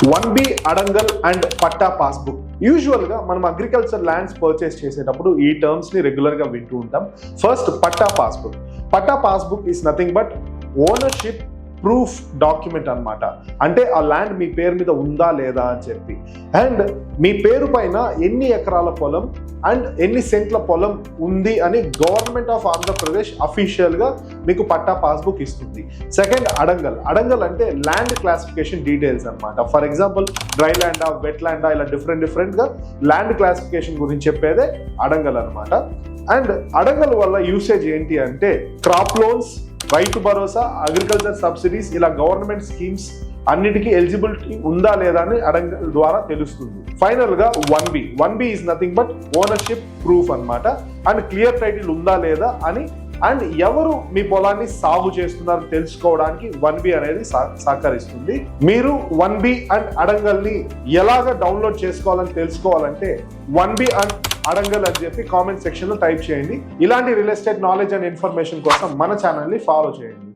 1B adangal and patta passbook. యూజువల్గా మనం agriculture lands purchase చేసేటప్పుడు ఈ టర్మ్స్ని రెగ్యులర్గా వింటూ ఉంటాం. First patta passbook. Patta passbook is nothing but ownership proof document అన్నమాట. అంటే ఆ ల్యాండ్ మీ పేరు మీద ఉందా లేదా అని చెప్పి, అండ్ మీ పేరు పైన ఎన్ని ఎకరాల పొలం అండ్ ఎన్ని సెంట్ల పొలం ఉంది అని గవర్నమెంట్ ఆఫ్ ఆంధ్రప్రదేశ్ అఫీషియల్గా మీకు పట్టా పాస్బుక్ ఇస్తుంది. సెకండ్ అడంగల్. అడంగల్ అంటే ల్యాండ్ క్లాసిఫికేషన్ డీటెయిల్స్ అనమాట. ఫర్ ఎగ్జాంపుల్ డ్రై ల్యాండా, వెట్ ల్యాండా, ఇలా డిఫరెంట్గా ల్యాండ్ క్లాసిఫికేషన్ గురించి చెప్పేదే అడంగల్ అనమాట. అండ్ అడంగల్ వల్ల యూసేజ్ ఏంటి అంటే crop loans, Rythu Bharosa, agriculture subsidies, ఇలా గవర్నమెంట్ స్కీమ్స్ అన్నిటికీ ఎలిజిబిలిటీ ఉందా లేదా అని అడంగల్ ద్వారా తెలుస్తుంది. ఫైనల్ గా 1B is nothing but ownership proof అన్నమాట. అండ్ క్లియర్ టైటిల్ ఉందా లేదా అని, అండ్ ఎవరు మీ పొలాన్ని సాగు చేస్తున్నారని తెలుసుకోవడానికి 1B అనేది సహకరిస్తుంది. మీరు 1B అండ్ అడంగల్ ని ఎలాగ డౌన్లోడ్ చేసుకోవాలని తెలుసుకోవాలంటే 1B అండ్ అడంగల్ అని చెప్పి కామెంట్ సెక్షన్ లో టైప్ చేయండి. ఇలాంటి real estate knowledge and information కోసం మన ఛానల్ ని ఫాలో చేయండి.